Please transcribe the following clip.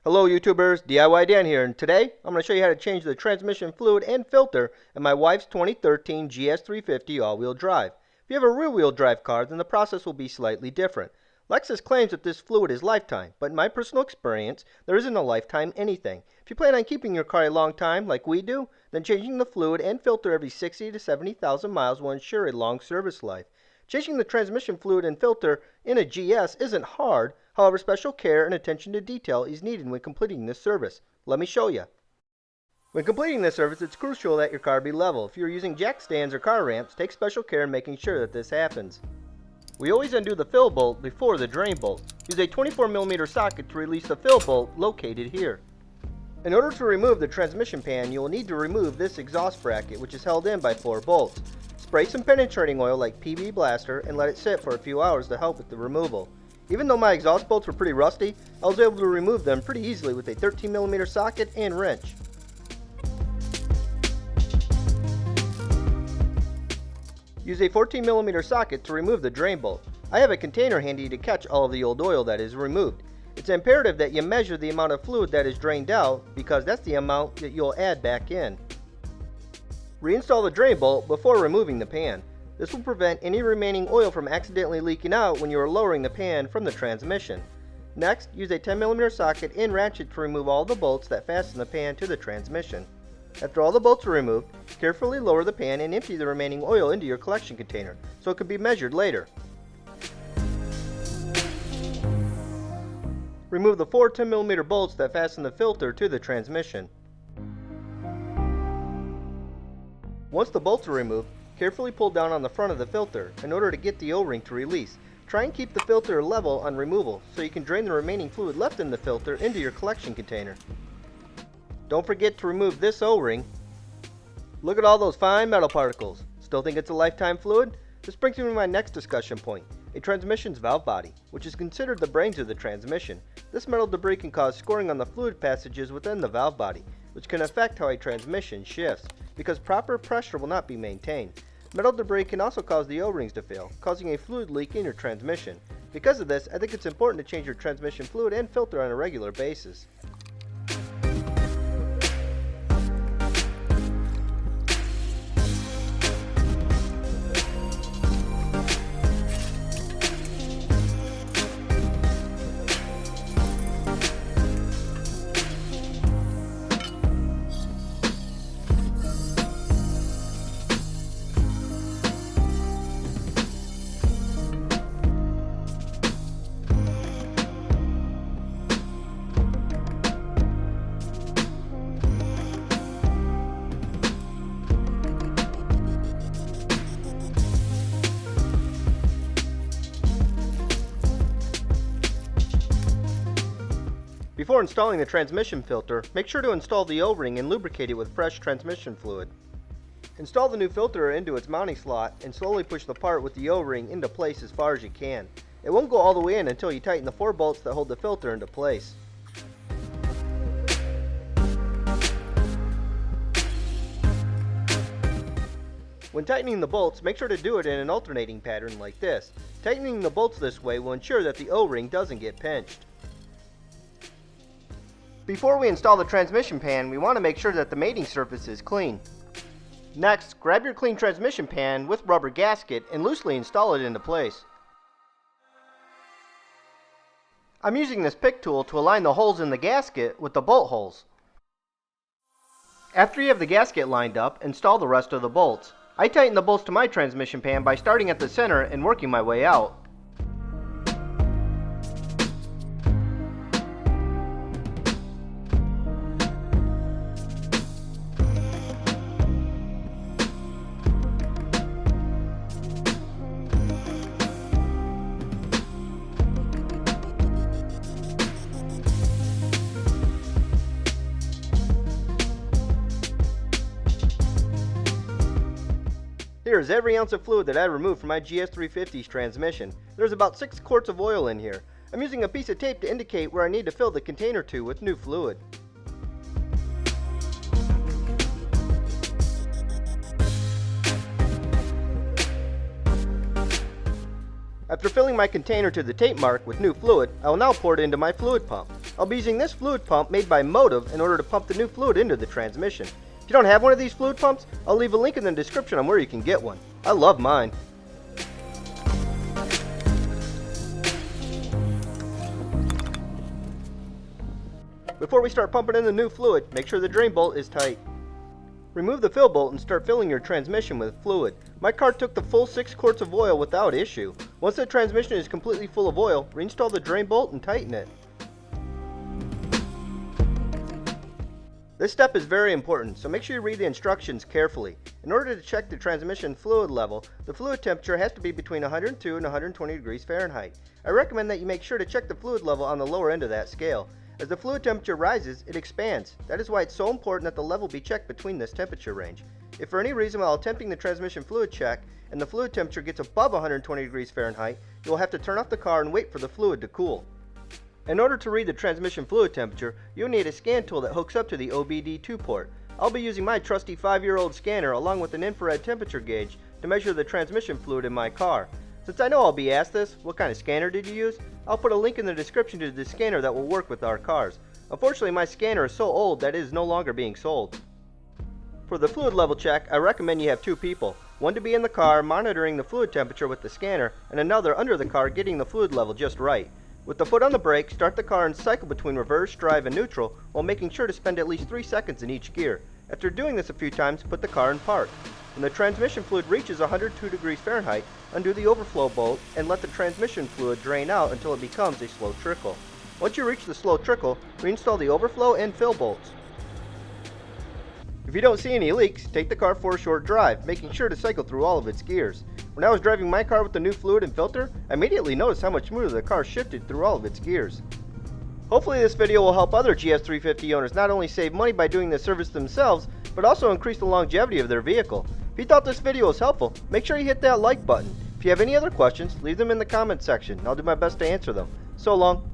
Hello YouTubers, DIYDan here, and today I'm going to show you how to change the transmission fluid and filter in my wife's 2013 GS350 all-wheel drive. If you have a rear-wheel drive car, then the process will be slightly different. Lexus claims that this fluid is lifetime, but in my personal experience, there isn't a lifetime anything. If you plan on keeping your car a long time, like we do, then changing the fluid and filter every 60 to 70,000 miles will ensure a long service life. Changing the transmission fluid and filter in a GS isn't hard, however special care and attention to detail is needed when completing this service. Let me show you. When completing this service, it's crucial that your car be level. If you're using jack stands or car ramps, take special care in making sure that this happens. We always undo the fill bolt before the drain bolt. Use a 24mm socket to release the fill bolt located here. In order to remove the transmission pan, you will need to remove this exhaust bracket, which is held in by 4 bolts. Spray some penetrating oil like PB Blaster and let it sit for a few hours to help with the removal. Even though my exhaust bolts were pretty rusty, I was able to remove them pretty easily with a 13mm socket and wrench. Use a 14mm socket to remove the drain bolt. I have a container handy to catch all of the old oil that is removed. It's imperative that you measure the amount of fluid that is drained out because that's the amount that you'll add back in. Reinstall the drain bolt before removing the pan. This will prevent any remaining oil from accidentally leaking out when you are lowering the pan from the transmission. Next, use a 10mm socket and ratchet to remove all the bolts that fasten the pan to the transmission. After all the bolts are removed, carefully lower the pan and empty the remaining oil into your collection container so it can be measured later. Remove the 4 10mm bolts that fasten the filter to the transmission. Once the bolts are removed, carefully pull down on the front of the filter in order to get the O-ring to release. Try and keep the filter level on removal so you can drain the remaining fluid left in the filter into your collection container. Don't forget to remove this O-ring. Look at all those fine metal particles. Still think it's a lifetime fluid? This brings me to my next discussion point, a transmission's valve body, which is considered the brains of the transmission. This metal debris can cause scoring on the fluid passages within the valve body, which can affect how a transmission shifts, because proper pressure will not be maintained. Metal debris can also cause the O-rings to fail, causing a fluid leak in your transmission. Because of this, I think it's important to change your transmission fluid and filter on a regular basis. Before installing the transmission filter, make sure to install the O-ring and lubricate it with fresh transmission fluid. Install the new filter into its mounting slot and slowly push the part with the O-ring into place as far as you can. It won't go all the way in until you tighten the 4 bolts that hold the filter into place. When tightening the bolts, make sure to do it in an alternating pattern like this. Tightening the bolts this way will ensure that the O-ring doesn't get pinched. Before we install the transmission pan, we want to make sure that the mating surface is clean. Next, grab your clean transmission pan with rubber gasket and loosely install it into place. I'm using this pick tool to align the holes in the gasket with the bolt holes. After you have the gasket lined up, install the rest of the bolts. I tighten the bolts to my transmission pan by starting at the center and working my way out. Here is every ounce of fluid that I removed from my GS350's transmission. There's about 6 quarts of oil in here. I'm using a piece of tape to indicate where I need to fill the container to with new fluid. After filling my container to the tape mark with new fluid, I will now pour it into my fluid pump. I'll be using this fluid pump made by Motive in order to pump the new fluid into the transmission. If you don't have one of these fluid pumps, I'll leave a link in the description on where you can get one. I love mine. Before we start pumping in the new fluid, make sure the drain bolt is tight. Remove the fill bolt and start filling your transmission with fluid. My car took the full 6 quarts of oil without issue. Once the transmission is completely full of oil, reinstall the drain bolt and tighten it. This step is very important, so make sure you read the instructions carefully. In order to check the transmission fluid level, the fluid temperature has to be between 102 and 120 degrees Fahrenheit. I recommend that you make sure to check the fluid level on the lower end of that scale. As the fluid temperature rises, it expands. That is why it's so important that the level be checked between this temperature range. If for any reason while attempting the transmission fluid check and the fluid temperature gets above 120 degrees Fahrenheit, you will have to turn off the car and wait for the fluid to cool. In order to read the transmission fluid temperature, you'll need a scan tool that hooks up to the OBD2 port. I'll be using my trusty 5-year-old scanner along with an infrared temperature gauge to measure the transmission fluid in my car. Since I know I'll be asked this, what kind of scanner did you use? I'll put a link in the description to the scanner that will work with our cars. Unfortunately, my scanner is so old that it is no longer being sold. For the fluid level check, I recommend you have 2 people. One to be in the car monitoring the fluid temperature with the scanner, and another under the car getting the fluid level just right. With the foot on the brake, start the car and cycle between reverse, drive, and neutral while making sure to spend at least 3 seconds in each gear. After doing this a few times, put the car in park. When the transmission fluid reaches 102 degrees Fahrenheit, undo the overflow bolt and let the transmission fluid drain out until it becomes a slow trickle. Once you reach the slow trickle, reinstall the overflow and fill bolts. If you don't see any leaks, take the car for a short drive, making sure to cycle through all of its gears. When I was driving my car with the new fluid and filter, I immediately noticed how much smoother the car shifted through all of its gears. Hopefully this video will help other GS350 owners not only save money by doing the service themselves, but also increase the longevity of their vehicle. If you thought this video was helpful, make sure you hit that like button. If you have any other questions, leave them in the comments section and I'll do my best to answer them. So long.